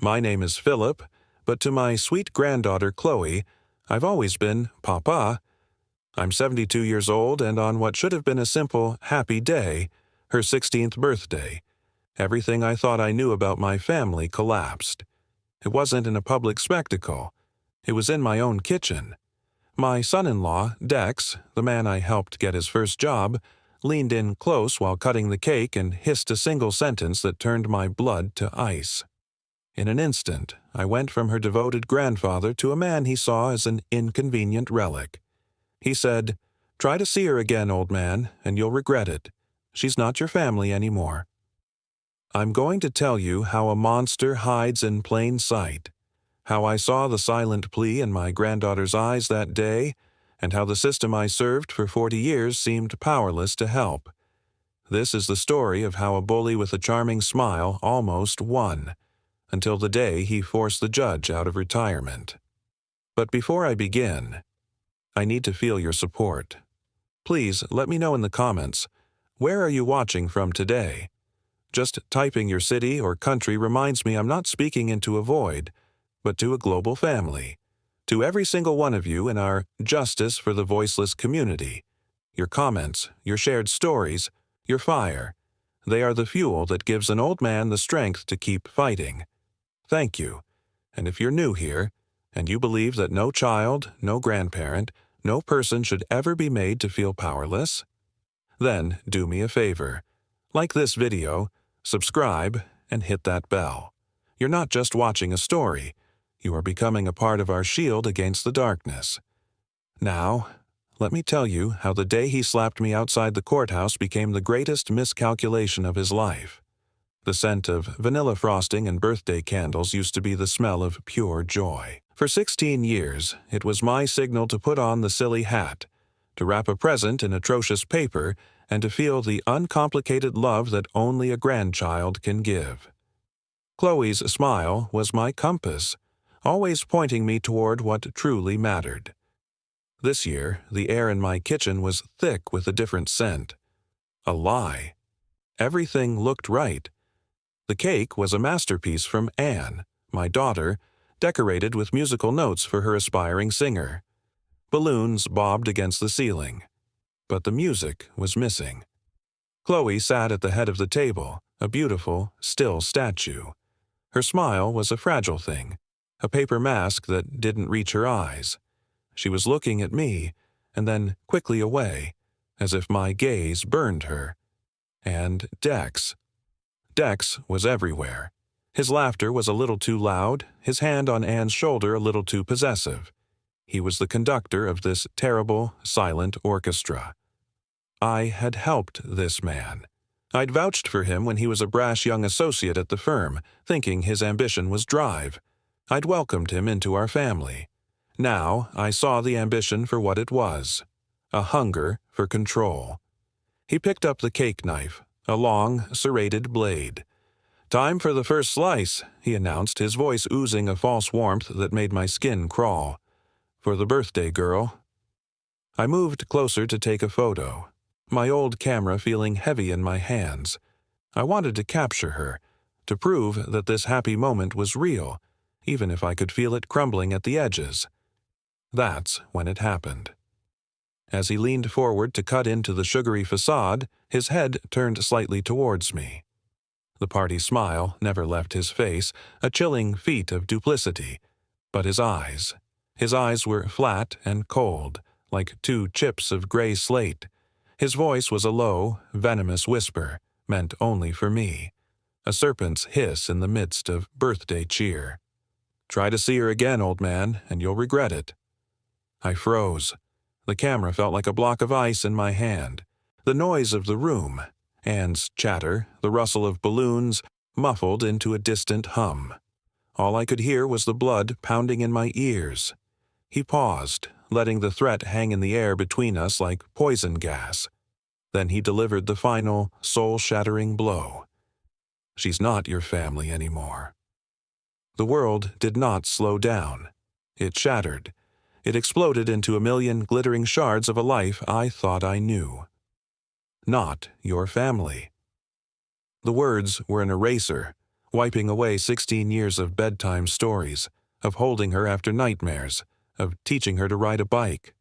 My name is Philip, but to my sweet granddaughter Chloe, I've always been Papa. I'm 72 years old, and on what should have been a simple, happy day, her 16th birthday, everything I thought I knew about my family collapsed. It wasn't in a public spectacle. It was in my own kitchen. My son-in-law, Dex, the man I helped get his first job, leaned in close while cutting the cake and hissed a single sentence that turned my blood to ice. In an instant, I went from her devoted grandfather to a man he saw as an inconvenient relic. He said, "Try to see her again, old man, and you'll regret it. She's not your family anymore." I'm going to tell you how a monster hides in plain sight, how I saw the silent plea in my granddaughter's eyes that day, and how the system I served for 40 years seemed powerless to help. This is the story of how a bully with a charming smile almost won, until the day he forced the judge out of retirement. But before I begin, I need to feel your support. Please let me know in the comments, where are you watching from today? Just typing your city or country reminds me I'm not speaking into a void, but to a global family, to every single one of you in our Justice for the Voiceless community. Your comments, your shared stories, your fire, they are the fuel that gives an old man the strength to keep fighting. Thank you. And if you're new here, and you believe that no child, no grandparent, no person should ever be made to feel powerless, then do me a favor. Like this video, subscribe, and hit that bell. You're not just watching a story. You are becoming a part of our shield against the darkness. Now, let me tell you how the day he slapped me outside the courthouse became the greatest miscalculation of his life. The scent of vanilla frosting and birthday candles used to be the smell of pure joy. For 16 years, it was my signal to put on the silly hat, to wrap a present in atrocious paper, and to feel the uncomplicated love that only a grandchild can give. Chloe's smile was my compass, always pointing me toward what truly mattered. This year, the air in my kitchen was thick with a different scent. A lie. Everything looked right. The cake was a masterpiece from Anne, my daughter, decorated with musical notes for her aspiring singer. Balloons bobbed against the ceiling. But the music was missing. Chloe sat at the head of the table, a beautiful, still statue. Her smile was a fragile thing, a paper mask that didn't reach her eyes. She was looking at me, and then quickly away, as if my gaze burned her. And Dex. Dex was everywhere. His laughter was a little too loud, his hand on Anne's shoulder a little too possessive. He was the conductor of this terrible, silent orchestra. I had helped this man. I'd vouched for him when he was a brash young associate at the firm, thinking his ambition was drive. I'd welcomed him into our family. Now I saw the ambition for what it was, a hunger for control. He picked up the cake knife, a long, serrated blade. "Time for the first slice," he announced, his voice oozing a false warmth that made my skin crawl. "For the birthday girl." I moved closer to take a photo, my old camera feeling heavy in my hands. I wanted to capture her, to prove that this happy moment was real, even if I could feel it crumbling at the edges. That's when it happened. As he leaned forward to cut into the sugary facade, his head turned slightly towards me. The party smile never left his face, a chilling feat of duplicity. But his eyes were flat and cold, like two chips of gray slate. His voice was a low, venomous whisper, meant only for me, a serpent's hiss in the midst of birthday cheer. "Try to see her again, old man, and you'll regret it." I froze. The camera felt like a block of ice in my hand. The noise of the room, Anne's chatter, the rustle of balloons, muffled into a distant hum. All I could hear was the blood pounding in my ears. He paused, letting the threat hang in the air between us like poison gas. Then he delivered the final, soul-shattering blow. "She's not your family anymore." The world did not slow down. It shattered. It exploded into a million glittering shards of a life I thought I knew. Not your family. The words were an eraser, wiping away 16 years of bedtime stories, of holding her after nightmares, of teaching her to ride a bike.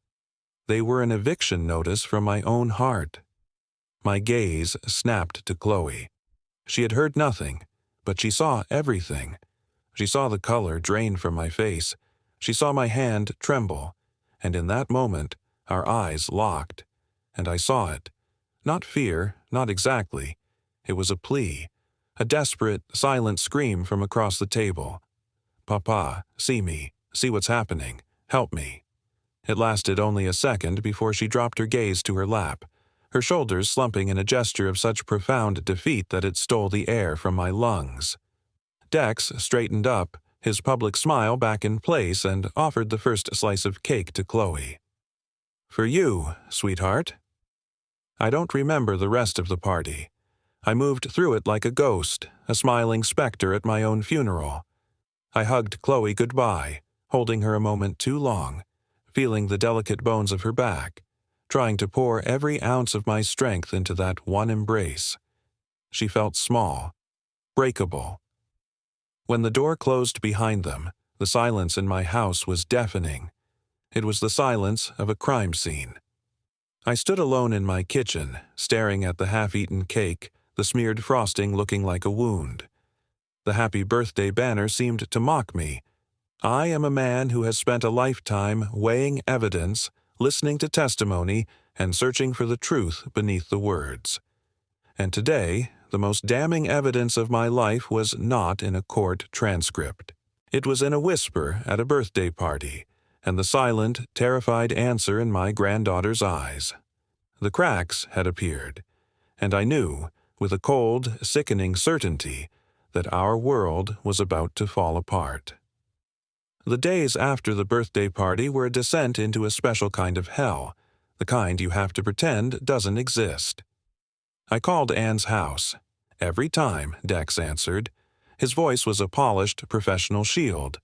They were an eviction notice from my own heart. My gaze snapped to Chloe. She had heard nothing, but she saw everything. She saw the color drain from my face. She saw my hand tremble, and in that moment, our eyes locked. And I saw it. Not fear, not exactly. It was a plea, a desperate, silent scream from across the table. "Papa, see me. See what's happening. Help me." It lasted only a second before she dropped her gaze to her lap, her shoulders slumping in a gesture of such profound defeat that it stole the air from my lungs. Dex straightened up, his public smile back in place, and offered the first slice of cake to Chloe. "For you, sweetheart." I don't remember the rest of the party. I moved through it like a ghost, a smiling specter at my own funeral. I hugged Chloe goodbye, holding her a moment too long, feeling the delicate bones of her back, trying to pour every ounce of my strength into that one embrace. She felt small, breakable. When the door closed behind them, the silence in my house was deafening. It was the silence of a crime scene. I stood alone in my kitchen, staring at the half-eaten cake, the smeared frosting looking like a wound. The happy birthday banner seemed to mock me. I am a man who has spent a lifetime weighing evidence, listening to testimony, and searching for the truth beneath the words. And today, the most damning evidence of my life was not in a court transcript. It was in a whisper at a birthday party, and the silent, terrified answer in my granddaughter's eyes. The cracks had appeared, and I knew, with a cold, sickening certainty, that our world was about to fall apart. The days after the birthday party were a descent into a special kind of hell, the kind you have to pretend doesn't exist. I called Anne's house. Every time, Dex answered. His voice was a polished, professional shield.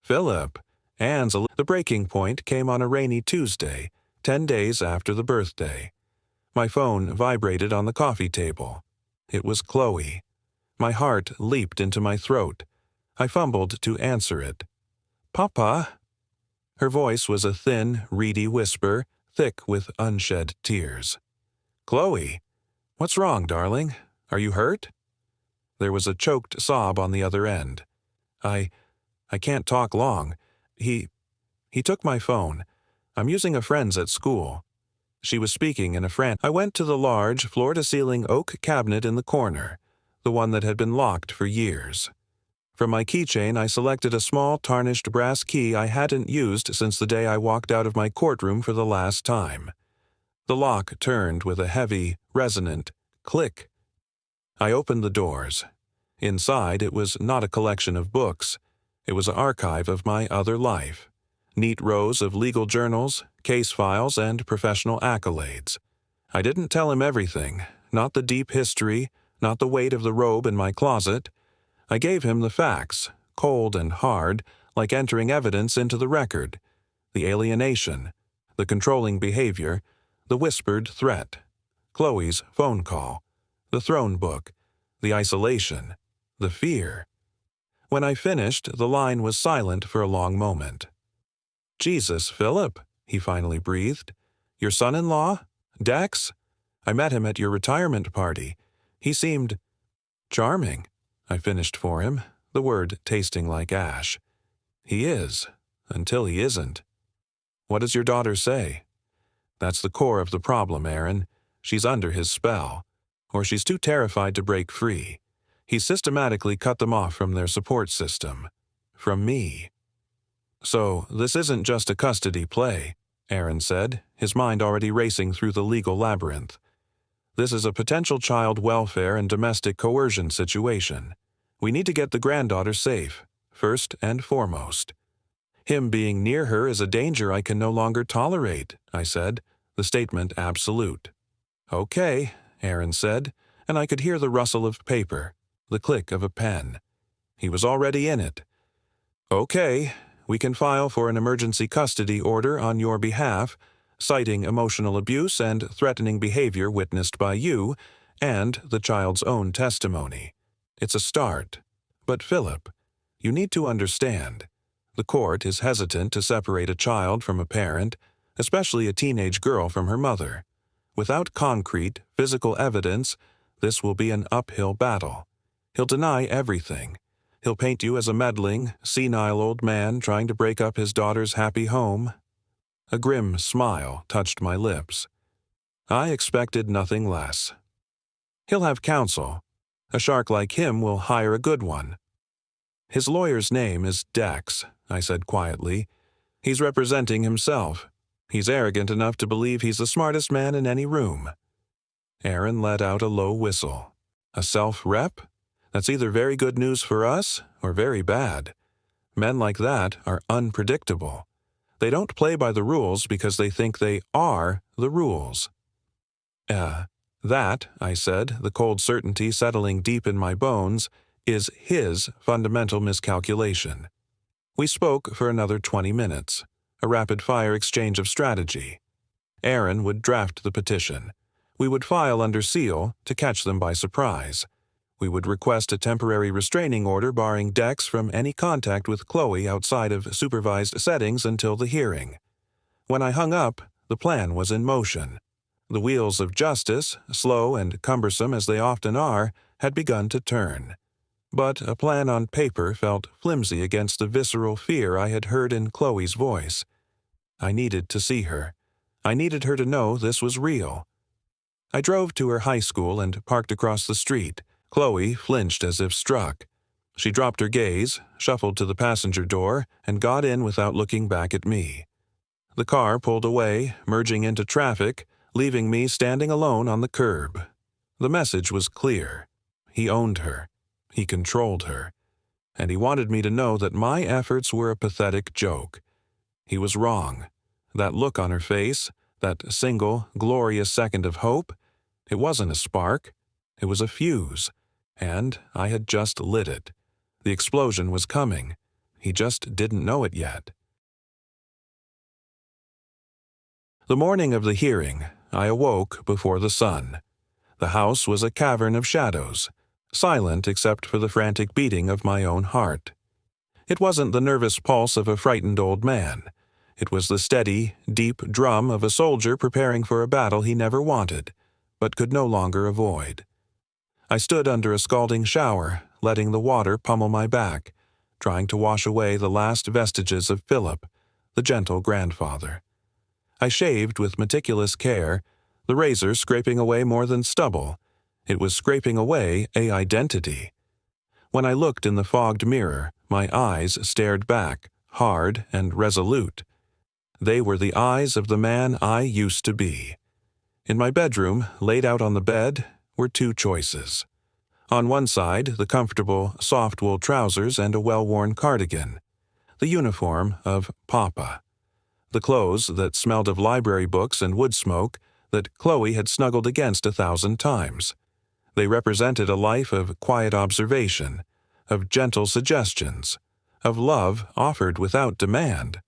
"Philip, the breaking point came on a rainy Tuesday, 10 days after the birthday. My phone vibrated on the coffee table. It was Chloe. My heart leaped into my throat. I fumbled to answer it. "Papa?" Her voice was a thin, reedy whisper, thick with unshed tears. "Chloe, what's wrong, darling? Are you hurt?" There was a choked sob on the other end. I can't talk long. He took my phone. I'm using a friend's at school." She was speaking in a fran. I went to the large, floor-to-ceiling oak cabinet in the corner, the one that had been locked for years. From my keychain, I selected a small, tarnished brass key I hadn't used since the day I walked out of my courtroom for the last time. The lock turned with a heavy, resonant click. I opened the doors. Inside, it was not a collection of books. It was an archive of my other life. Neat rows of legal journals, case files, and professional accolades. I didn't tell him everything, not the deep history, not the weight of the robe in my closet. I gave him the facts, cold and hard, like entering evidence into the record. The alienation, the controlling behavior, the whispered threat, Chloe's phone call, the throne book, the isolation, the fear. When I finished, the line was silent for a long moment. "Jesus, Philip," he finally breathed. "Your son-in-law? Dex? I met him at your retirement party. He seemed charming," I finished for him, the word tasting like ash. "He is, until he isn't." "What does your daughter say?" "That's the core of the problem, Aaron. She's under his spell. Or she's too terrified to break free. He's systematically cut them off from their support system. From me." "So, this isn't just a custody play," Aaron said, his mind already racing through the legal labyrinth. "This is a potential child welfare and domestic coercion situation. We need to get the granddaughter safe, first and foremost." "Him being near her is a danger I can no longer tolerate," I said, the statement absolute. "Okay," Aaron said, and I could hear the rustle of paper, the click of a pen. He was already in it. "Okay, we can file for an emergency custody order on your behalf, citing emotional abuse and threatening behavior witnessed by you, and the child's own testimony. It's a start. But Philip, you need to understand. The court is hesitant to separate a child from a parent, especially a teenage girl from her mother. Without concrete, physical evidence, this will be an uphill battle. He'll deny everything. He'll paint you as a meddling, senile old man trying to break up his daughter's happy home. A grim smile touched my lips. I expected nothing less. He'll have counsel. A shark like him will hire a good one. His lawyer's name is Dex, I said quietly. He's representing himself. He's arrogant enough to believe he's the smartest man in any room. Aaron let out a low whistle. A self-rep? That's either very good news for us or very bad. Men like that are unpredictable. They don't play by the rules because they think they are the rules. That, I said, the cold certainty settling deep in my bones, is his fundamental miscalculation. We spoke for another 20 minutes, a rapid-fire exchange of strategy. Aaron would draft the petition. We would file under seal to catch them by surprise. We would request a temporary restraining order barring Dex from any contact with Chloe outside of supervised settings until the hearing. When I hung up, the plan was in motion. The wheels of justice, slow and cumbersome as they often are, had begun to turn. But a plan on paper felt flimsy against the visceral fear I had heard in Chloe's voice. I needed to see her. I needed her to know this was real. I drove to her high school and parked across the street. Chloe flinched as if struck. She dropped her gaze, shuffled to the passenger door, and got in without looking back at me. The car pulled away, merging into traffic, leaving me standing alone on the curb. The message was clear. He owned her. He controlled her. And he wanted me to know that my efforts were a pathetic joke. He was wrong. That look on her face, that single, glorious second of hope, it wasn't a spark. It was a fuse. And I had just lit it. The explosion was coming. He just didn't know it yet. The morning of the hearing, I awoke before the sun. The house was a cavern of shadows, silent except for the frantic beating of my own heart. It wasn't the nervous pulse of a frightened old man. It was the steady, deep drum of a soldier preparing for a battle he never wanted, but could no longer avoid. I stood under a scalding shower, letting the water pummel my back, trying to wash away the last vestiges of Philip, the gentle grandfather. I shaved with meticulous care, the razor scraping away more than stubble. It was scraping away an identity. When I looked in the fogged mirror, my eyes stared back, hard and resolute. They were the eyes of the man I used to be. In my bedroom, laid out on the bed, were two choices. On one side, the comfortable, soft-wool trousers and a well-worn cardigan. The uniform of Papa. The clothes that smelled of library books and wood smoke that Chloe had snuggled against 1,000 times. They represented a life of quiet observation, of gentle suggestions, of love offered without demand.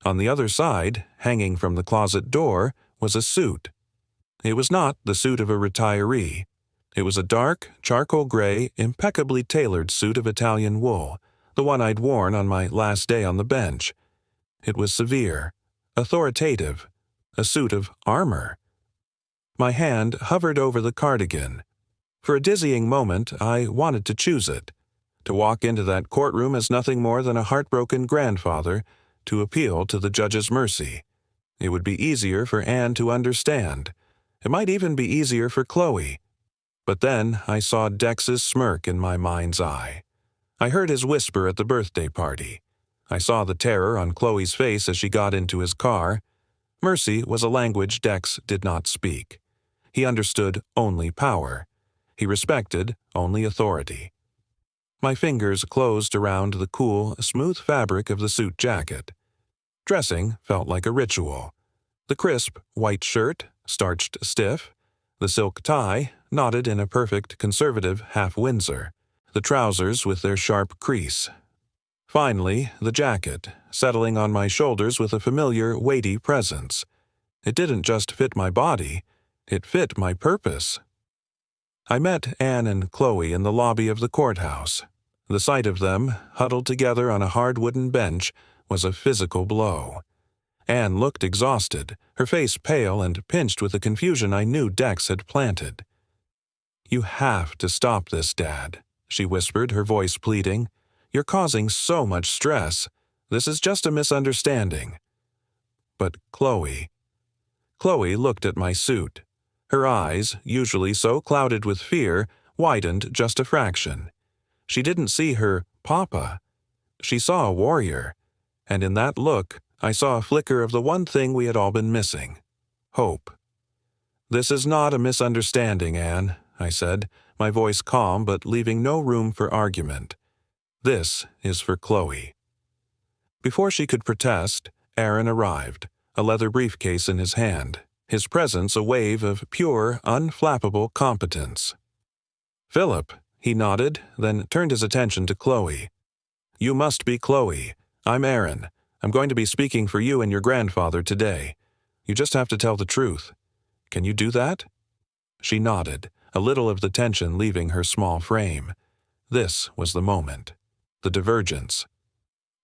On the other side, hanging from the closet door, was a suit. It was not the suit of a retiree. It was a dark, charcoal gray, impeccably tailored suit of Italian wool, the one I'd worn on my last day on the bench. It was severe, authoritative, a suit of armor. My hand hovered over the cardigan. For a dizzying moment, I wanted to choose it, to walk into that courtroom as nothing more than a heartbroken grandfather, to appeal to the judge's mercy. It would be easier for Anne to understand. It might even be easier for Chloe. But then I saw Dex's smirk in my mind's eye. I heard his whisper at the birthday party. I saw the terror on Chloe's face as she got into his car. Mercy was a language Dex did not speak. He understood only power. He respected only authority. My fingers closed around the cool, smooth fabric of the suit jacket. Dressing felt like a ritual. The crisp, white shirt, starched stiff. The silk tie, knotted in a perfect conservative half-Windsor. The trousers with their sharp crease. Finally, the jacket, settling on my shoulders with a familiar, weighty presence. It didn't just fit my body, it fit my purpose. I met Anne and Chloe in the lobby of the courthouse. The sight of them, huddled together on a hard wooden bench, was a physical blow. Anne looked exhausted, her face pale and pinched with the confusion I knew Dex had planted. "You have to stop this, Dad," she whispered, her voice pleading. "You're causing so much stress. This is just a misunderstanding." But Chloe looked at my suit. Her eyes, usually so clouded with fear, widened just a fraction. She didn't see her papa. She saw a warrior, and in that look, I saw a flicker of the one thing we had all been missing: hope. "This is not a misunderstanding, Anne," I said, my voice calm but leaving no room for argument. "This is for Chloe." Before she could protest, Aaron arrived, a leather briefcase in his hand, his presence a wave of pure, unflappable competence. "Philip," he nodded, then turned his attention to Chloe. "You must be Chloe. I'm Aaron. I'm going to be speaking for you and your grandfather today. You just have to tell the truth. Can you do that?" She nodded, a little of the tension leaving her small frame. This was the moment. The divergence.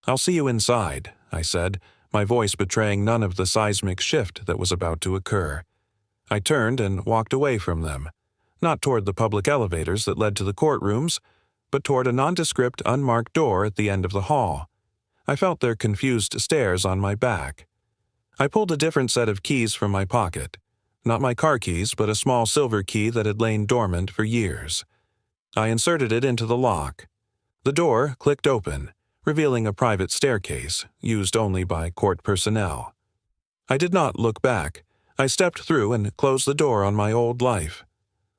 "I'll see you inside," I said, my voice betraying none of the seismic shift that was about to occur. I turned and walked away from them, not toward the public elevators that led to the courtrooms, but toward a nondescript, unmarked door at the end of the hall. I felt their confused stares on my back. I pulled a different set of keys from my pocket. Not my car keys, but a small silver key that had lain dormant for years. I inserted it into the lock. The door clicked open, revealing a private staircase, used only by court personnel. I did not look back. I stepped through and closed the door on my old life.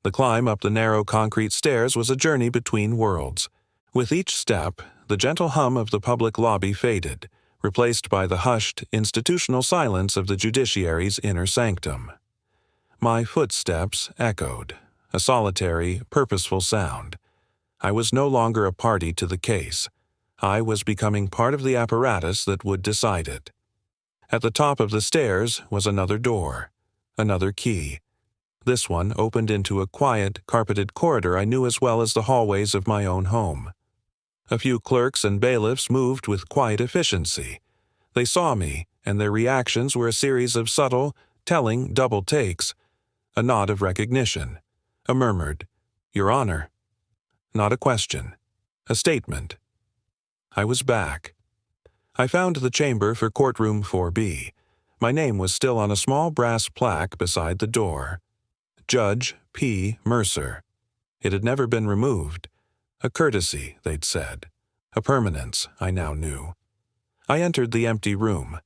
The climb up the narrow concrete stairs was a journey between worlds. With each step, the gentle hum of the public lobby faded, replaced by the hushed, institutional silence of the judiciary's inner sanctum. My footsteps echoed, a solitary, purposeful sound. I was no longer a party to the case. I was becoming part of the apparatus that would decide it. At the top of the stairs was another door, another key. This one opened into a quiet, carpeted corridor I knew as well as the hallways of my own home. A few clerks and bailiffs moved with quiet efficiency. They saw me, and their reactions were a series of subtle, telling double takes. A nod of recognition. A murmured, "Your Honor." Not a question. A statement. I was back. I found the chamber for courtroom 4B. My name was still on a small brass plaque beside the door. Judge P. Mercer. It had never been removed. A courtesy, they'd said. A permanence, I now knew. I entered the empty room,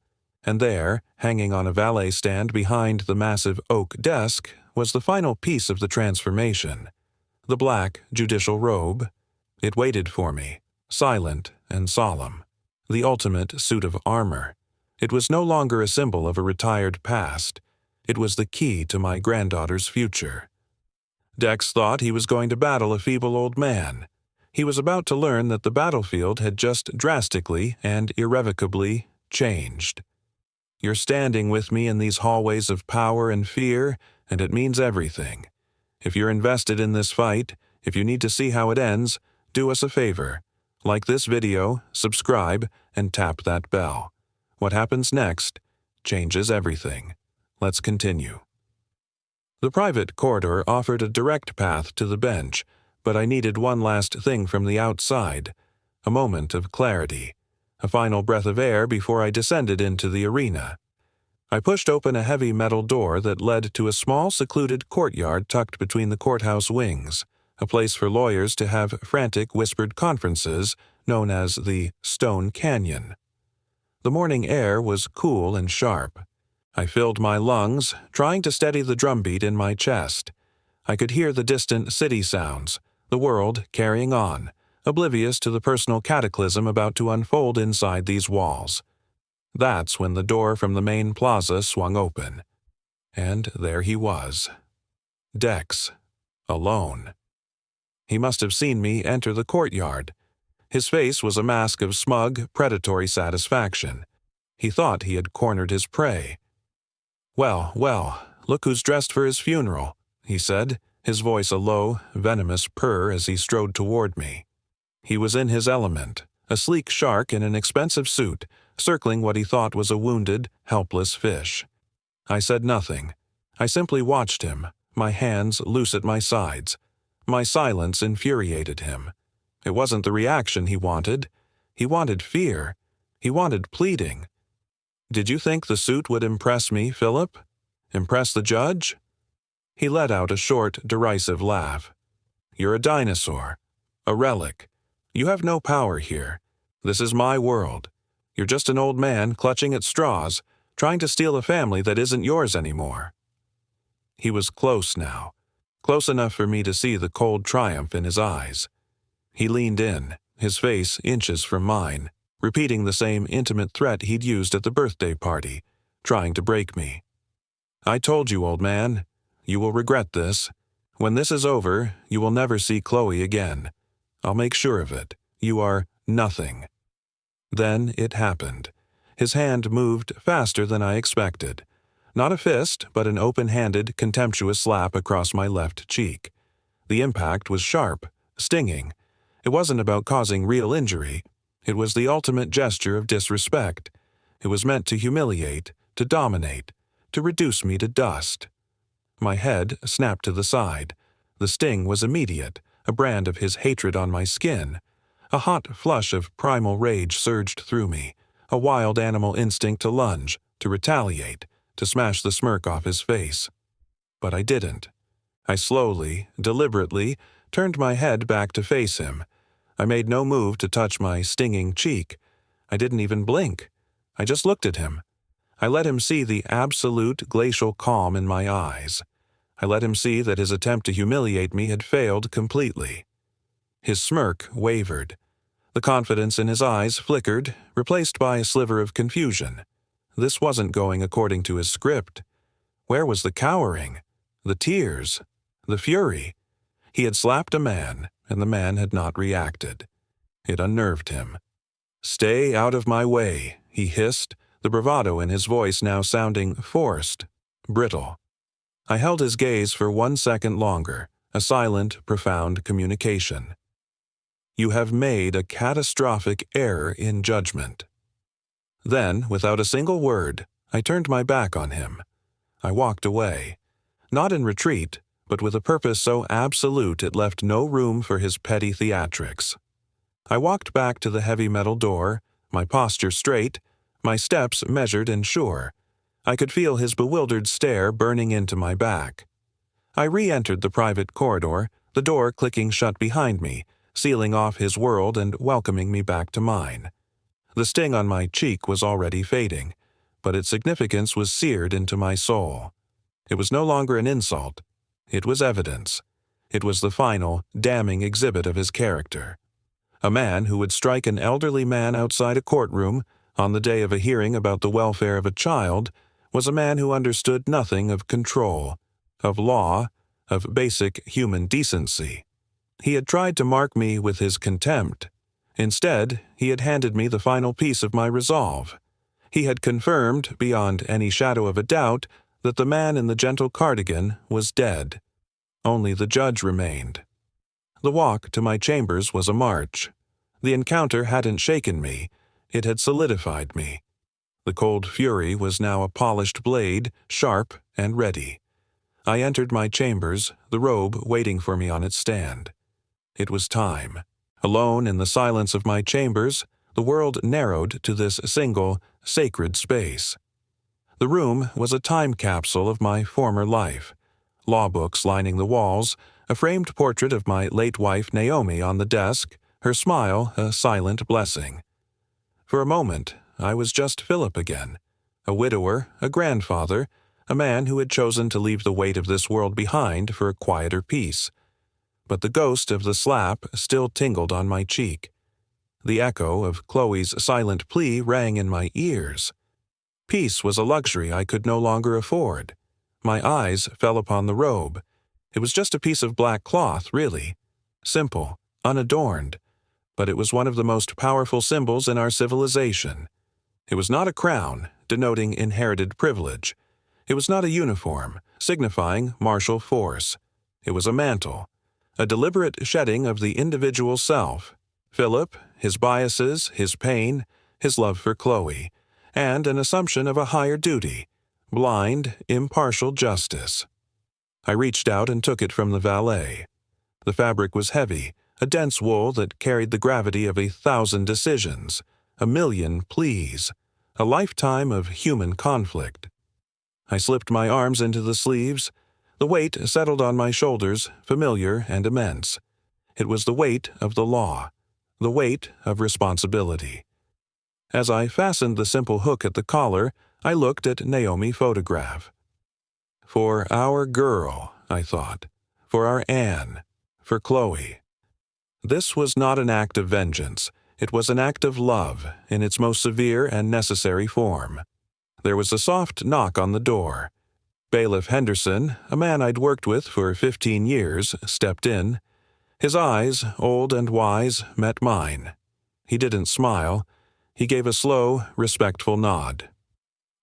and there, hanging on a valet stand behind the massive oak desk, was the final piece of the transformation. The black judicial robe. It waited for me, silent and solemn. The ultimate suit of armor. It was no longer a symbol of a retired past. It was the key to my granddaughter's future. Dex thought he was going to battle a feeble old man. He was about to learn that the battlefield had just drastically and irrevocably changed. You're standing with me in these hallways of power and fear, and it means everything. If you're invested in this fight, if you need to see how it ends, do us a favor. Like this video, subscribe, and tap that bell. What happens next changes everything. Let's continue. The private corridor offered a direct path to the bench, but I needed one last thing from the outside, a moment of clarity, a final breath of air before I descended into the arena. I pushed open a heavy metal door that led to a small secluded courtyard tucked between the courthouse wings, a place for lawyers to have frantic whispered conferences known as the Stone Canyon. The morning air was cool and sharp. I filled my lungs, trying to steady the drumbeat in my chest. I could hear the distant city sounds, the world carrying on, oblivious to the personal cataclysm about to unfold inside these walls. That's when the door from the main plaza swung open. And there he was. Dex. Alone. He must have seen me enter the courtyard. His face was a mask of smug, predatory satisfaction. He thought he had cornered his prey. "Well, well, look who's dressed for his funeral," he said, his voice a low, venomous purr as he strode toward me. He was in his element, a sleek shark in an expensive suit, circling what he thought was a wounded, helpless fish. I said nothing. I simply watched him, my hands loose at my sides. My silence infuriated him. It wasn't the reaction he wanted. He wanted fear. He wanted pleading. "Did you think the suit would impress me, Philip? Impress the judge?" He let out a short, derisive laugh. "You're a dinosaur. A relic. You have no power here. This is my world. You're just an old man clutching at straws, trying to steal a family that isn't yours anymore." He was close now, close enough for me to see the cold triumph in his eyes. He leaned in, his face inches from mine, repeating the same intimate threat he'd used at the birthday party, trying to break me. "I told you, old man. You will regret this. When this is over, you will never see Chloe again. I'll make sure of it. You are nothing." Then it happened. His hand moved faster than I expected. Not a fist, but an open-handed, contemptuous slap across my left cheek. The impact was sharp, stinging. It wasn't about causing real injury. It was the ultimate gesture of disrespect. It was meant to humiliate, to dominate, to reduce me to dust. My head snapped to the side. The sting was immediate, a brand of his hatred on my skin. A hot flush of primal rage surged through me, a wild animal instinct to lunge, to retaliate, to smash the smirk off his face. But I didn't. I slowly, deliberately, turned my head back to face him. I made no move to touch my stinging cheek. I didn't even blink. I just looked at him. I let him see the absolute glacial calm in my eyes. I let him see that his attempt to humiliate me had failed completely. His smirk wavered. The confidence in his eyes flickered, replaced by a sliver of confusion. This wasn't going according to his script. Where was the cowering, the tears, the fury? He had slapped a man, and the man had not reacted. It unnerved him. "Stay out of my way," he hissed, the bravado in his voice now sounding forced, brittle. I held his gaze for 1 second longer, a silent, profound communication. "You have made a catastrophic error in judgment." Then, without a single word, I turned my back on him. I walked away, not in retreat, but with a purpose so absolute it left no room for his petty theatrics. I walked back to the heavy metal door, my posture straight, my steps measured and sure. I could feel his bewildered stare burning into my back. I re-entered the private corridor, the door clicking shut behind me, sealing off his world and welcoming me back to mine. The sting on my cheek was already fading, but its significance was seared into my soul. It was no longer an insult. It was evidence. It was the final, damning exhibit of his character. A man who would strike an elderly man outside a courtroom on the day of a hearing about the welfare of a child was a man who understood nothing of control, of law, of basic human decency. He had tried to mark me with his contempt. Instead, he had handed me the final piece of my resolve. He had confirmed, beyond any shadow of a doubt, that the man in the gentle cardigan was dead. Only the judge remained. The walk to my chambers was a march. The encounter hadn't shaken me. It had solidified me. The cold fury was now a polished blade, sharp and ready. I entered my chambers, the robe waiting for me on its stand. It was time. Alone in the silence of my chambers, the world narrowed to this single, sacred space. The room was a time capsule of my former life. Law books lining the walls, a framed portrait of my late wife Naomi on the desk, her smile a silent blessing. For a moment, I was just Philip again, a widower, a grandfather, a man who had chosen to leave the weight of this world behind for a quieter peace. But the ghost of the slap still tingled on my cheek. The echo of Chloe's silent plea rang in my ears. Peace was a luxury I could no longer afford. My eyes fell upon the robe. It was just a piece of black cloth, really. Simple, unadorned. But it was one of the most powerful symbols in our civilization. It was not a crown, denoting inherited privilege. It was not a uniform, signifying martial force. It was a mantle, a deliberate shedding of the individual self, Philip, his biases, his pain, his love for Chloe, and an assumption of a higher duty, blind, impartial justice. I reached out and took it from the valet. The fabric was heavy, a dense wool that carried the gravity of 1,000 decisions, 1,000,000 pleas, a lifetime of human conflict. I slipped my arms into the sleeves. The weight settled on my shoulders, familiar and immense. It was the weight of the law, the weight of responsibility. As I fastened the simple hook at the collar, I looked at Naomi's photograph. For our girl, I thought. For our Anne. For Chloe. This was not an act of vengeance. It was an act of love, in its most severe and necessary form. There was a soft knock on the door. Bailiff Henderson, a man I'd worked with for 15 years, stepped in. His eyes, old and wise, met mine. He didn't smile. He gave a slow, respectful nod.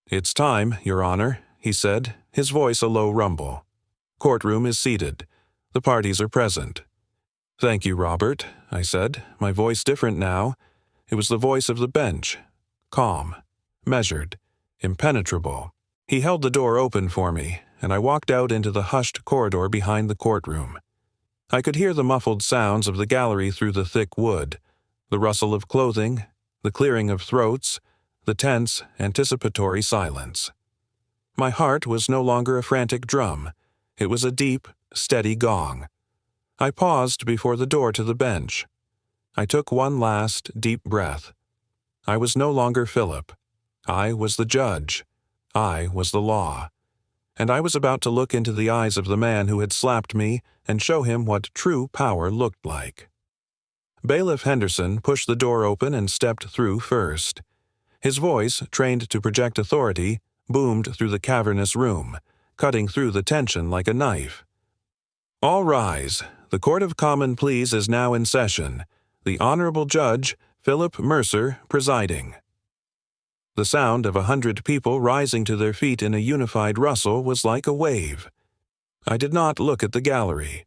"It's time, Your Honor," he said, his voice a low rumble. "Courtroom is seated. The parties are present." "Thank you, Robert," I said, my voice different now. It was the voice of the bench, calm, measured, impenetrable. He held the door open for me, and I walked out into the hushed corridor behind the courtroom. I could hear the muffled sounds of the gallery through the thick wood, the rustle of clothing, the clearing of throats, the tense, anticipatory silence. My heart was no longer a frantic drum. It was a deep, steady gong. I paused before the door to the bench. I took one last, deep breath. I was no longer Philip. I was the judge. I was the law. And I was about to look into the eyes of the man who had slapped me and show him what true power looked like. Bailiff Henderson pushed the door open and stepped through first. His voice, trained to project authority, boomed through the cavernous room, cutting through the tension like a knife. "All rise. The Court of Common Pleas is now in session. The Honorable Judge, Philip Mercer, presiding." The sound of 100 people rising to their feet in a unified rustle was like a wave. I did not look at the gallery.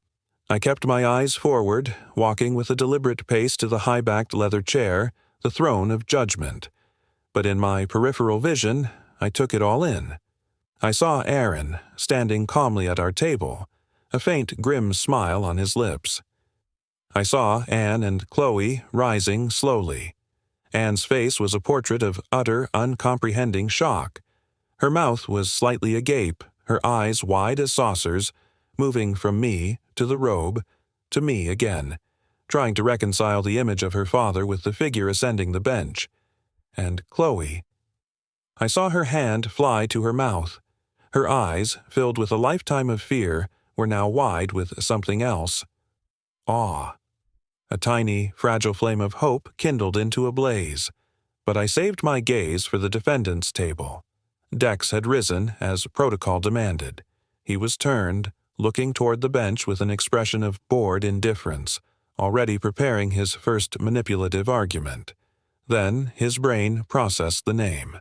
I kept my eyes forward, walking with a deliberate pace to the high-backed leather chair, the throne of judgment. But in my peripheral vision, I took it all in. I saw Aaron, standing calmly at our table, a faint, grim smile on his lips. I saw Anne and Chloe rising slowly. Anne's face was a portrait of utter, uncomprehending shock. Her mouth was slightly agape, her eyes wide as saucers, moving from me to the robe, to me again, trying to reconcile the image of her father with the figure ascending the bench. And Chloe. I saw her hand fly to her mouth. Her eyes, filled with a lifetime of fear, were now wide with something else. Awe. A tiny, fragile flame of hope kindled into a blaze. But I saved my gaze for the defendant's table. Dex had risen, as protocol demanded. He was turned, looking toward the bench with an expression of bored indifference, already preparing his first manipulative argument. Then his brain processed the name.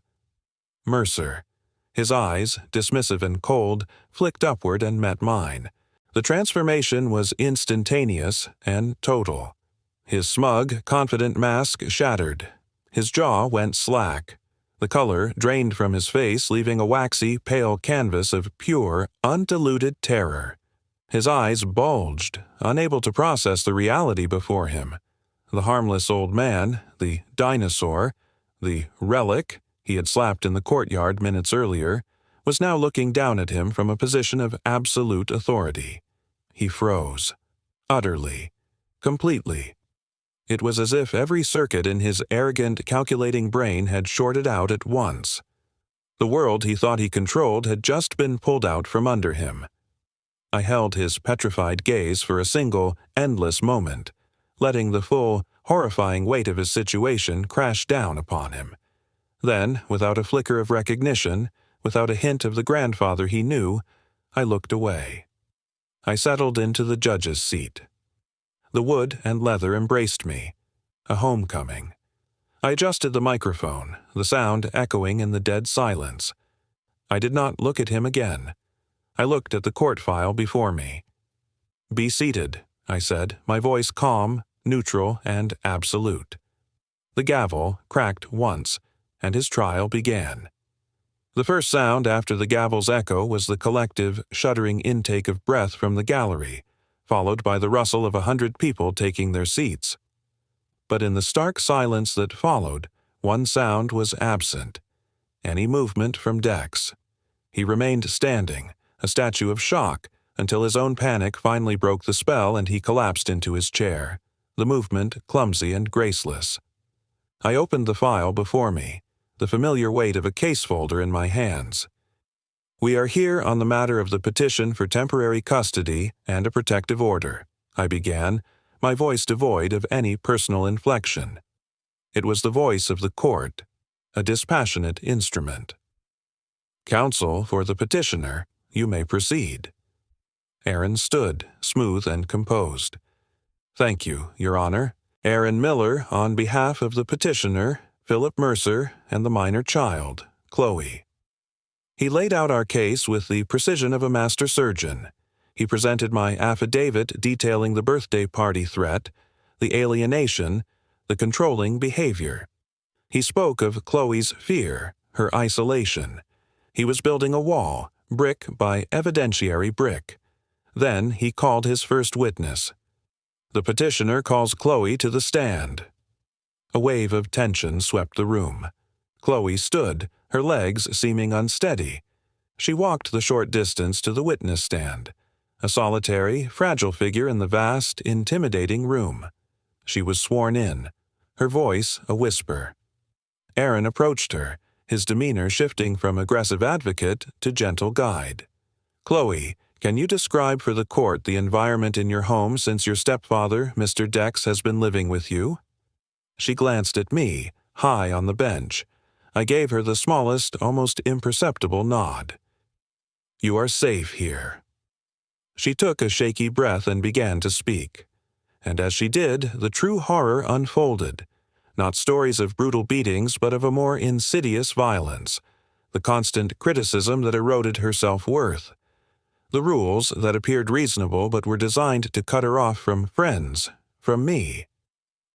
Mercer. His eyes, dismissive and cold, flicked upward and met mine. The transformation was instantaneous and total. His smug, confident mask shattered. His jaw went slack. The color drained from his face, leaving a waxy, pale canvas of pure, undiluted terror. His eyes bulged, unable to process the reality before him. The harmless old man, the dinosaur, the relic he had slapped in the courtyard minutes earlier, was now looking down at him from a position of absolute authority. He froze. Utterly. Completely. It was as if every circuit in his arrogant, calculating brain had shorted out at once. The world he thought he controlled had just been pulled out from under him. I held his petrified gaze for a single, endless moment, letting the full, horrifying weight of his situation crash down upon him. Then, without a flicker of recognition, without a hint of the grandfather he knew, I looked away. I settled into the judge's seat. The wood and leather embraced me. A homecoming. I adjusted the microphone, the sound echoing in the dead silence. I did not look at him again. I looked at the court file before me. "Be seated," I said, my voice calm, neutral, and absolute. The gavel cracked once, and his trial began. The first sound after the gavel's echo was the collective, shuddering intake of breath from the gallery, followed by the rustle of 100 people taking their seats. But in the stark silence that followed, one sound was absent: any movement from Dex. He remained standing, a statue of shock, until his own panic finally broke the spell and he collapsed into his chair, the movement clumsy and graceless. I opened the file before me, the familiar weight of a case folder in my hands. "We are here on the matter of the petition for temporary custody and a protective order," I began, my voice devoid of any personal inflection. It was the voice of the court, a dispassionate instrument. "Counsel for the petitioner, you may proceed." Aaron stood, smooth and composed. "Thank you, Your Honor. Aaron Miller, on behalf of the petitioner, Philip Mercer, and the minor child, Chloe." He laid out our case with the precision of a master surgeon. He presented my affidavit detailing the birthday party threat, the alienation, the controlling behavior. He spoke of Chloe's fear, her isolation. He was building a wall, brick by evidentiary brick. Then he called his first witness. The petitioner calls Chloe to the stand. A wave of tension swept the room. Chloe stood, her legs seeming unsteady. She walked the short distance to the witness stand, a solitary, fragile figure in the vast, intimidating room. She was sworn in, her voice a whisper. Aaron approached her, his demeanor shifting from aggressive advocate to gentle guide. "Chloe, can you describe for the court the environment in your home since your stepfather, Mr. Dex, has been living with you?" She glanced at me, high on the bench. I gave her the smallest, almost imperceptible nod. "You are safe here." She took a shaky breath and began to speak. And as she did, the true horror unfolded. Not stories of brutal beatings, but of a more insidious violence. The constant criticism that eroded her self-worth. The rules that appeared reasonable but were designed to cut her off from friends, from me.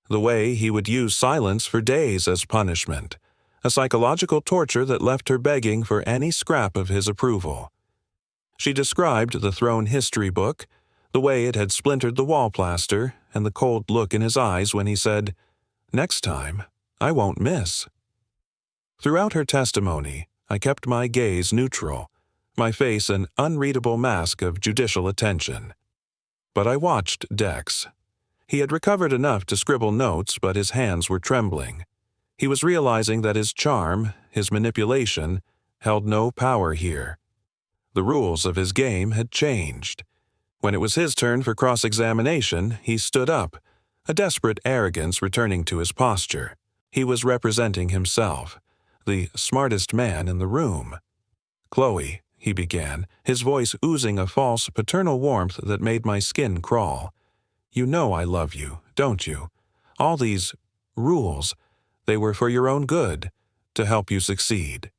The way he would use silence for days as punishment. A psychological torture that left her begging for any scrap of his approval. She described the thrown history book, the way it had splintered the wall plaster, and the cold look in his eyes when he said, "Next time, I won't miss." Throughout her testimony, I kept my gaze neutral, my face an unreadable mask of judicial attention. But I watched Dex. He had recovered enough to scribble notes, but his hands were trembling. He was realizing that his charm, his manipulation, held no power here. The rules of his game had changed. When it was his turn for cross-examination, he stood up, a desperate arrogance returning to his posture. He was representing himself, the smartest man in the room. "Chloe," he began, his voice oozing a false paternal warmth that made my skin crawl. "You know I love you, don't you? All these rules, they were for your own good, to help you succeed."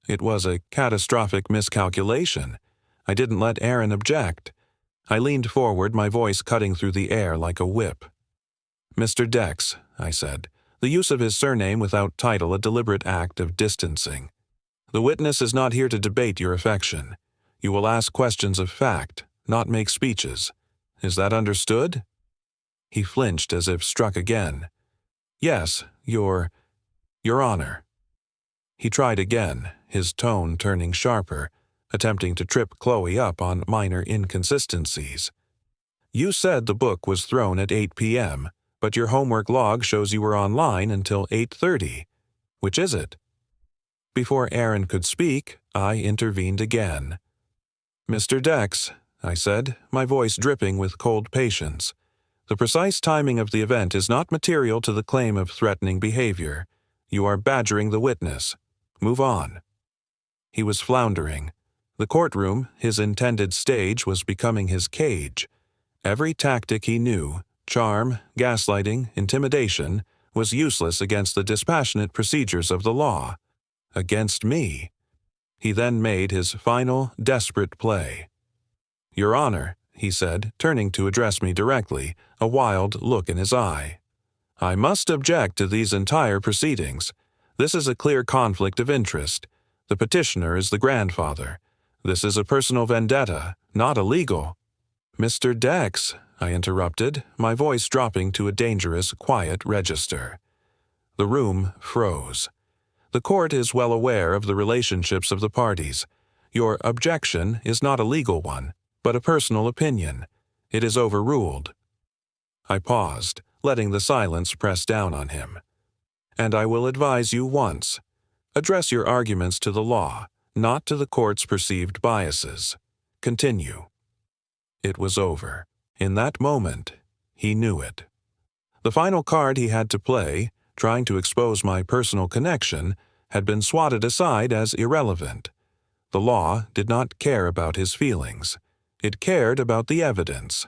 It was a catastrophic miscalculation. I didn't let Aaron object. I leaned forward, my voice cutting through the air like a whip. "Mr. Dex," I said, the use of his surname without title a deliberate act of distancing. "The witness is not here to debate your affection. You will ask questions of fact, not make speeches. Is that understood?" He flinched as if struck again. "Yes, Your Honor." He tried again, his tone turning sharper, attempting to trip Chloe up on minor inconsistencies. "You said the book was thrown at 8 p.m., but your homework log shows you were online until 8:30. Which is it?" Before Aaron could speak, I intervened again. "Mr. Dex," I said, my voice dripping with cold patience, "the precise timing of the event is not material to the claim of threatening behavior. You are badgering the witness. Move on." He was floundering. The courtroom, his intended stage, was becoming his cage. Every tactic he knew, charm, gaslighting, intimidation, was useless against the dispassionate procedures of the law. Against me. He then made his final, desperate play. "Your Honor," he said, turning to address me directly, a wild look in his eye. "I must object to these entire proceedings. This is a clear conflict of interest. The petitioner is the grandfather. This is a personal vendetta, not a legal—" "Mr. Dex," I interrupted, my voice dropping to a dangerous, quiet register. The room froze. The court is well aware of the relationships of the parties. Your objection is not a legal one, but a personal opinion. It is overruled. I paused, letting the silence press down on him. "And I will advise you once. Address your arguments to the law, not to the court's perceived biases. Continue." It was over. In that moment, he knew it. The final card he had to play, trying to expose my personal connection, had been swatted aside as irrelevant. The law did not care about his feelings. It cared about the evidence.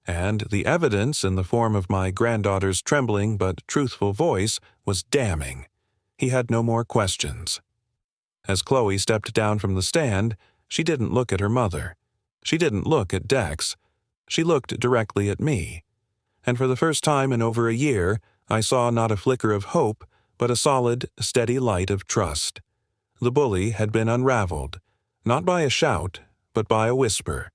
And the evidence in the form of my granddaughter's trembling but truthful voice was damning. He had no more questions. As Chloe stepped down from the stand, she didn't look at her mother. She didn't look at Dex. She looked directly at me. And for the first time in over a year, I saw not a flicker of hope, but a solid, steady light of trust. The bully had been unraveled, not by a shout, but by a whisper,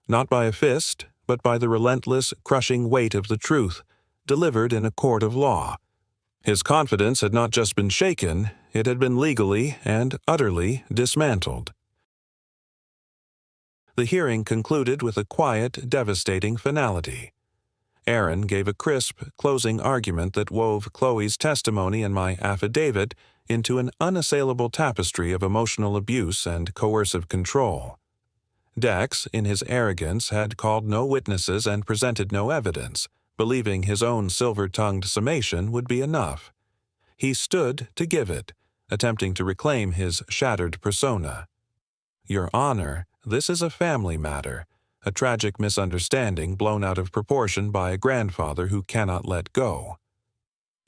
not by a fist, but by the relentless, crushing weight of the truth, delivered in a court of law. His confidence had not just been shaken, it had been legally and utterly dismantled. The hearing concluded with a quiet, devastating finality. Aaron gave a crisp, closing argument that wove Chloe's testimony and my affidavit into an unassailable tapestry of emotional abuse and coercive control. Dex, in his arrogance, had called no witnesses and presented no evidence, believing his own silver-tongued summation would be enough. He stood to give it, attempting to reclaim his shattered persona. "Your Honor, this is a family matter, a tragic misunderstanding blown out of proportion by a grandfather who cannot let go."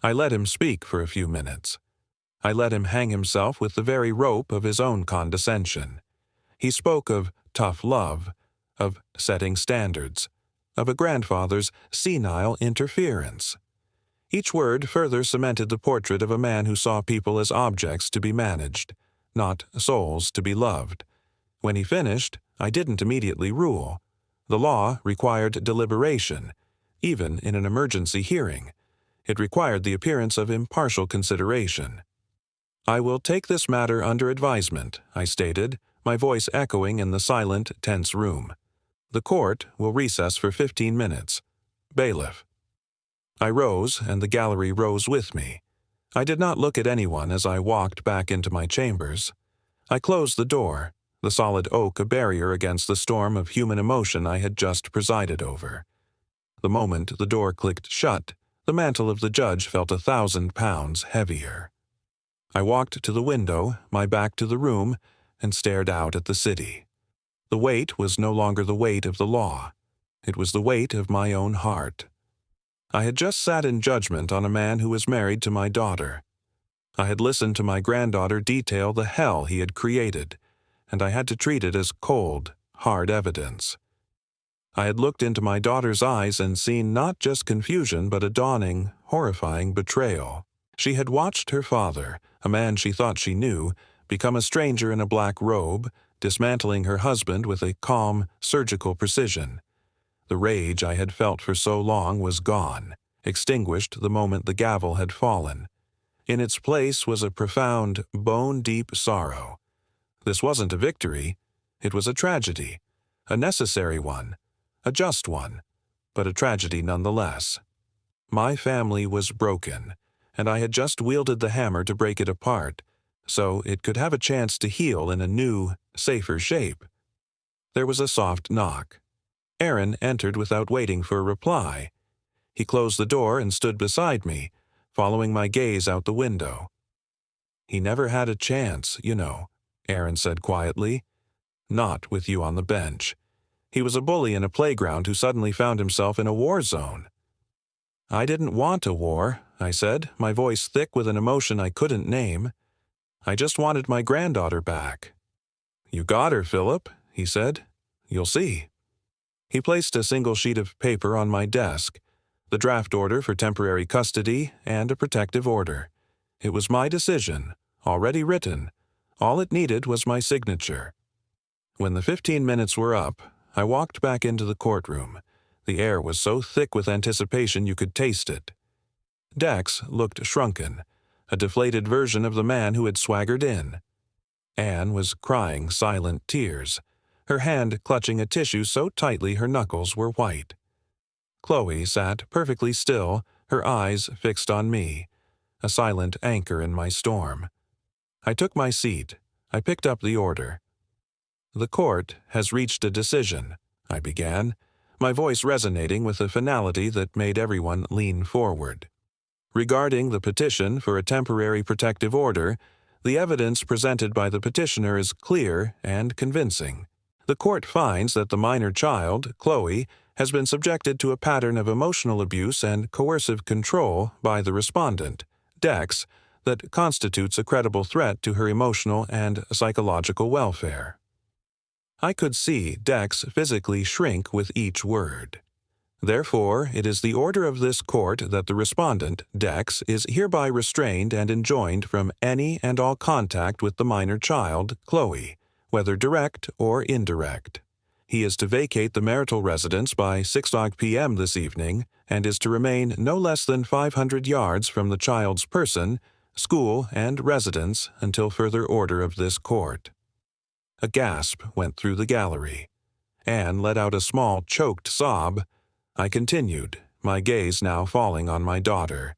I let him speak for a few minutes. I let him hang himself with the very rope of his own condescension. He spoke of tough love, of setting standards, of a grandfather's senile interference. Each word further cemented the portrait of a man who saw people as objects to be managed, not souls to be loved. When he finished, I didn't immediately rule. The law required deliberation, even in an emergency hearing. It required the appearance of impartial consideration. "I will take this matter under advisement," I stated, my voice echoing in the silent, tense room. "The court will recess for 15 minutes. Bailiff." I rose, and the gallery rose with me. I did not look at anyone as I walked back into my chambers. I closed the door, the solid oak a barrier against the storm of human emotion I had just presided over. The moment the door clicked shut, the mantle of the judge felt 1,000 pounds heavier. I walked to the window, my back to the room, and stared out at the city. The weight was no longer the weight of the law. It was the weight of my own heart. I had just sat in judgment on a man who was married to my daughter. I had listened to my granddaughter detail the hell he had created, and I had to treat it as cold, hard evidence. I had looked into my daughter's eyes and seen not just confusion but a dawning, horrifying betrayal. She had watched her father, a man she thought she knew, become a stranger in a black robe, dismantling her husband with a calm, surgical precision. The rage I had felt for so long was gone, extinguished the moment the gavel had fallen. In its place was a profound, bone-deep sorrow. This wasn't a victory. It was a tragedy, a necessary one, a just one, but a tragedy nonetheless. My family was broken, and I had just wielded the hammer to break it apart, so it could have a chance to heal in a new, safer shape. There was a soft knock. Aaron entered without waiting for a reply. He closed the door and stood beside me, following my gaze out the window. "He never had a chance, you know," Aaron said quietly. "Not with you on the bench. He was a bully in a playground who suddenly found himself in a war zone." "I didn't want a war," I said, my voice thick with an emotion I couldn't name. "I just wanted my granddaughter back." "You got her, Philip," he said. "You'll see." He placed a single sheet of paper on my desk, the draft order for temporary custody and a protective order. It was my decision, already written. All it needed was my signature. When the 15 minutes were up, I walked back into the courtroom. The air was so thick with anticipation you could taste it. Dex looked shrunken, a deflated version of the man who had swaggered in. Anne was crying silent tears, her hand clutching a tissue so tightly her knuckles were white. Chloe sat perfectly still, her eyes fixed on me, a silent anchor in my storm. I took my seat. I picked up the order. "The court has reached a decision," I began, my voice resonating with a finality that made everyone lean forward. "Regarding the petition for a temporary protective order, the evidence presented by the petitioner is clear and convincing. The court finds that the minor child, Chloe, has been subjected to a pattern of emotional abuse and coercive control by the respondent, Dex, that constitutes a credible threat to her emotional and psychological welfare." I could see Dex physically shrink with each word. "Therefore, it is the order of this court that the respondent, Dex, is hereby restrained and enjoined from any and all contact with the minor child, Chloe, whether direct or indirect. He is to vacate the marital residence by 6 p.m. this evening and is to remain no less than 500 yards from the child's person, school, and residence until further order of this court." A gasp went through the gallery. Anne let out a small, choked sob. I continued, my gaze now falling on my daughter.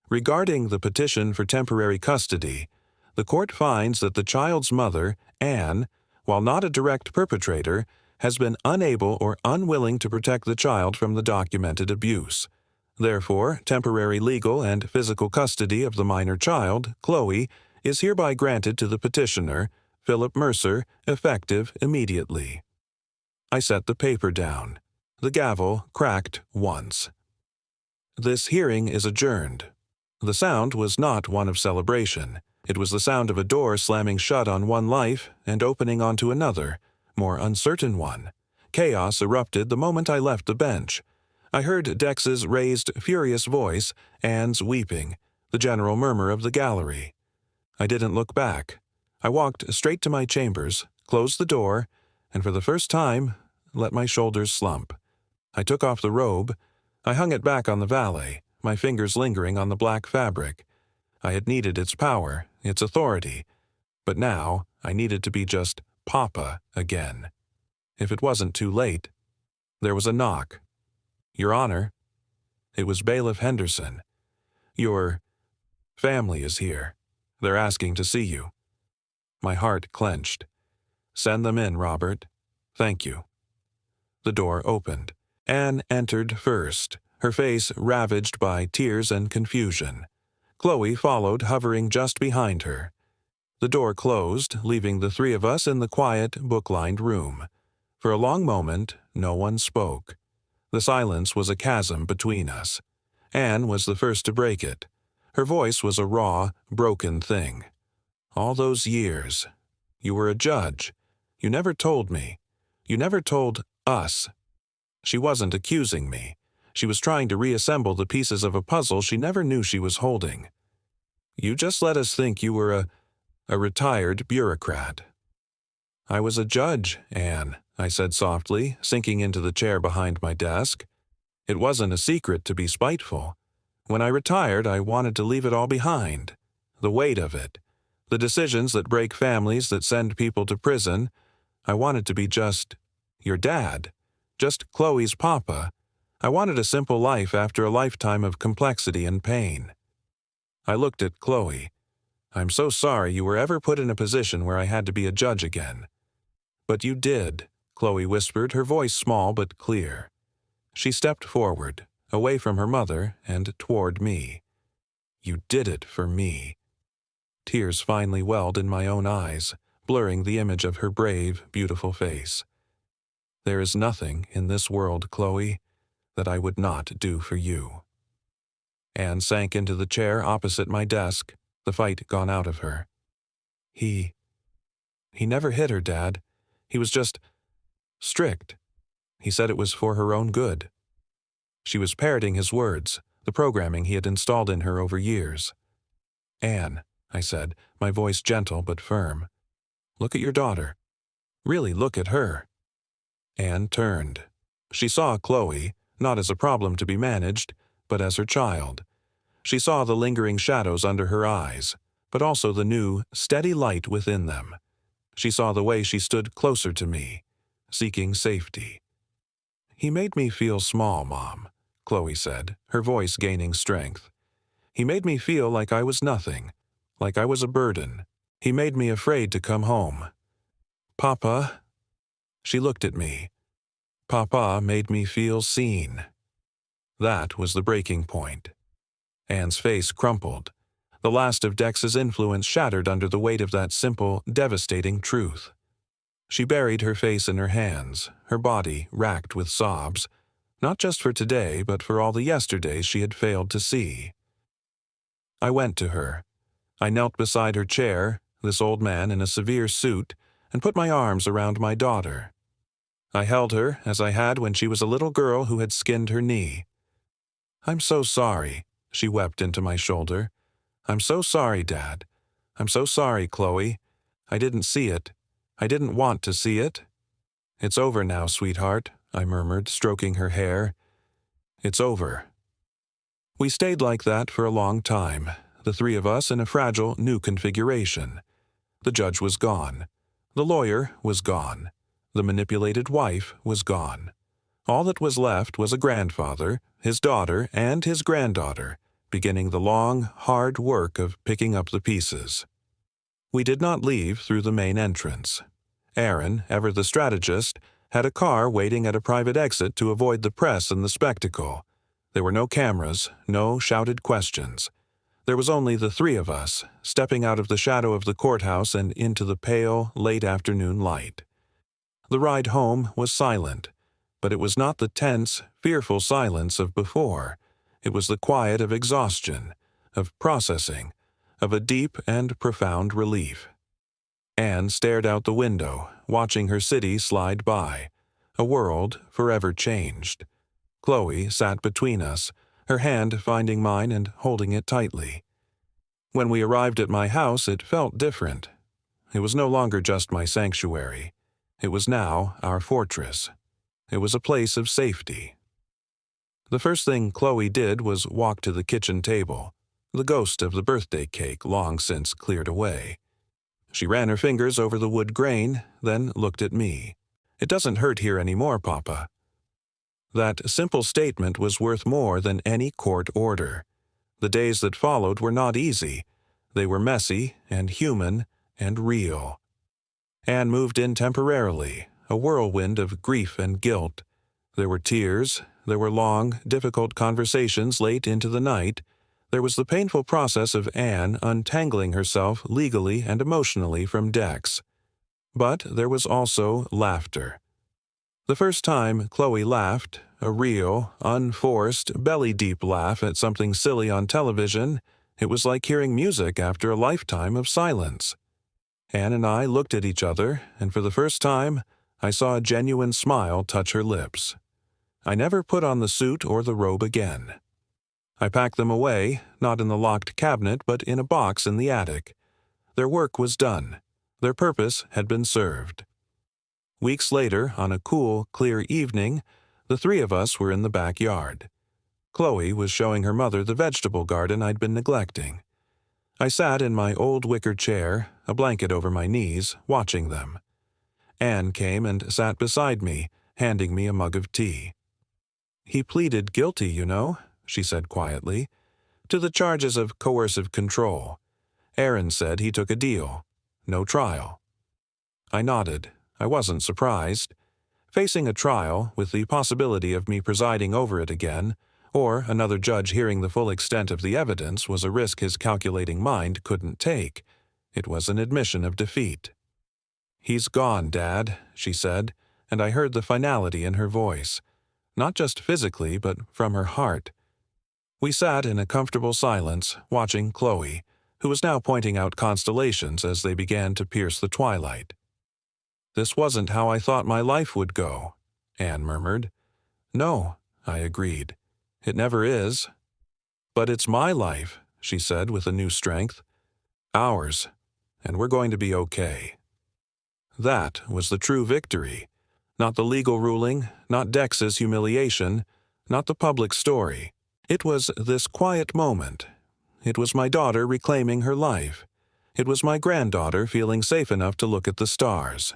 "Regarding the petition for temporary custody, the court finds that the child's mother, Anne, while not a direct perpetrator, has been unable or unwilling to protect the child from the documented abuse. Therefore, temporary legal and physical custody of the minor child, Chloe, is hereby granted to the petitioner, Philip Mercer, effective immediately." I set the paper down. The gavel cracked once. "This hearing is adjourned." The sound was not one of celebration. It was the sound of a door slamming shut on one life and opening onto another, more uncertain one. Chaos erupted the moment I left the bench. I heard Dex's raised, furious voice, Anne's weeping, the general murmur of the gallery. I didn't look back. I walked straight to my chambers, closed the door, and for the first time, let my shoulders slump. I took off the robe. I hung it back on the valet, my fingers lingering on the black fabric. I had needed its power, its authority, but now I needed to be just Papa again. If it wasn't too late. There was a knock. "Your Honor." It was Bailiff Henderson. "Your family is here. They're asking to see you." My heart clenched. "Send them in, Robert. Thank you." The door opened. Anne entered first, her face ravaged by tears and confusion. Chloe followed, hovering just behind her. The door closed, leaving the three of us in the quiet, book-lined room. For a long moment, no one spoke. The silence was a chasm between us. Anne was the first to break it. Her voice was a raw, broken thing. "All those years. You were a judge. You never told me. You never told us." She wasn't accusing me. She was trying to reassemble the pieces of a puzzle she never knew she was holding. "You just let us think you were a retired bureaucrat." "I was a judge, Anne," I said softly, sinking into the chair behind my desk. "It wasn't a secret to be spiteful. When I retired, I wanted to leave it all behind. The weight of it. The decisions that break families, that send people to prison. I wanted to be just your dad. Just Chloe's papa. I wanted a simple life after a lifetime of complexity and pain." I looked at Chloe. "I'm so sorry you were ever put in a position where I had to be a judge again." "But you did," Chloe whispered, her voice small but clear. She stepped forward, away from her mother and toward me. "You did it for me." Tears finally welled in my own eyes, blurring the image of her brave, beautiful face. "There is nothing in this world, Chloe, that I would not do for you." Anne sank into the chair opposite my desk, the fight gone out of her. He never hit her, Dad. He was just strict. He said it was for her own good. She was parroting his words, the programming he had installed in her over years. "Anne," I said, my voice gentle but firm, "look at your daughter. Really look at her." Anne turned. She saw Chloe, not as a problem to be managed, but as her child. She saw the lingering shadows under her eyes, but also the new, steady light within them. She saw the way she stood closer to me, seeking safety. "He made me feel small, Mom," Chloe said, her voice gaining strength. "He made me feel like I was nothing, like I was a burden. He made me afraid to come home. Papa," she looked at me, "Papa made me feel seen." That was the breaking point. Anne's face crumpled. The last of Dex's influence shattered under the weight of that simple, devastating truth. She buried her face in her hands, her body racked with sobs, not just for today, but for all the yesterdays she had failed to see. I went to her. I knelt beside her chair, this old man in a severe suit, and put my arms around my daughter. I held her as I had when she was a little girl who had skinned her knee. "I'm so sorry," she wept into my shoulder. "I'm so sorry, Dad. I'm so sorry, Chloe. I didn't see it. I didn't want to see it." "It's over now, sweetheart," I murmured, stroking her hair. "It's over." We stayed like that for a long time, the three of us in a fragile new configuration. The judge was gone. The lawyer was gone. The manipulated wife was gone. All that was left was a grandfather, his daughter, and his granddaughter, beginning the long, hard work of picking up the pieces. We did not leave through the main entrance. Aaron, ever the strategist, had a car waiting at a private exit to avoid the press and the spectacle. There were no cameras, no shouted questions. There was only the three of us, stepping out of the shadow of the courthouse and into the pale, late afternoon light. The ride home was silent, but it was not the tense, fearful silence of before. It was the quiet of exhaustion, of processing, of a deep and profound relief. Anne stared out the window, watching her city slide by, a world forever changed. Chloe sat between us, her hand finding mine and holding it tightly. When we arrived at my house, it felt different. It was no longer just my sanctuary. It was now our fortress. It was a place of safety. The first thing Chloe did was walk to the kitchen table, the ghost of the birthday cake long since cleared away. She ran her fingers over the wood grain, then looked at me. "It doesn't hurt here anymore, Papa." That simple statement was worth more than any court order. The days that followed were not easy. They were messy and human and real. Anne moved in temporarily, a whirlwind of grief and guilt. There were tears, there were long, difficult conversations late into the night. There was the painful process of Anne untangling herself legally and emotionally from Dex. But there was also laughter. The first time Chloe laughed, a real, unforced, belly-deep laugh at something silly on television, it was like hearing music after a lifetime of silence. Anne and I looked at each other, and for the first time, I saw a genuine smile touch her lips. I never put on the suit or the robe again. I packed them away, not in the locked cabinet, but in a box in the attic. Their work was done. Their purpose had been served. Weeks later, on a cool, clear evening, the three of us were in the backyard. Chloe was showing her mother the vegetable garden I'd been neglecting. I sat in my old wicker chair, a blanket over my knees, watching them. Anne came and sat beside me, handing me a mug of tea. "He pleaded guilty, you know," she said quietly, "to the charges of coercive control. Aaron said he took a deal. No trial." I nodded. I wasn't surprised. Facing a trial, with the possibility of me presiding over it again, or another judge hearing the full extent of the evidence, was a risk his calculating mind couldn't take. It was an admission of defeat. "He's gone, Dad," she said, and I heard the finality in her voice. Not just physically, but from her heart. We sat in a comfortable silence, watching Chloe, who was now pointing out constellations as they began to pierce the twilight. "This wasn't how I thought my life would go," Anne murmured. No, I agreed. It never is. But it's my life, she said with a new strength. Ours, and we're going to be okay. That was the true victory. Not the legal ruling, not Dex's humiliation, not the public story. It was this quiet moment. It was my daughter reclaiming her life. It was my granddaughter feeling safe enough to look at the stars.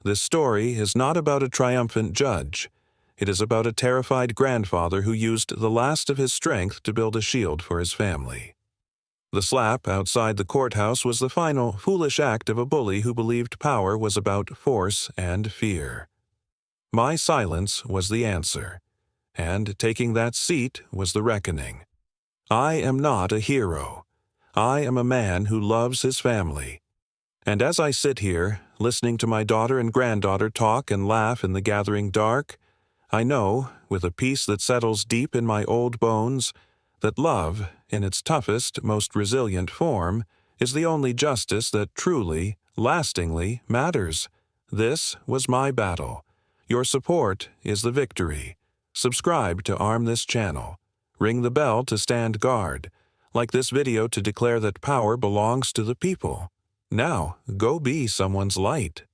This story is not about a triumphant judge. It is about a terrified grandfather who used the last of his strength to build a shield for his family. The slap outside the courthouse was the final foolish act of a bully who believed power was about force and fear. My silence was the answer, and taking that seat was the reckoning. I am not a hero. I am a man who loves his family. And as I sit here, listening to my daughter and granddaughter talk and laugh in the gathering dark, I know, with a peace that settles deep in my old bones, that love, in its toughest, most resilient form, is the only justice that truly, lastingly matters. This was my battle. Your support is the victory. Subscribe to arm this channel. Ring the bell to stand guard. Like this video to declare that power belongs to the people. Now, go be someone's light.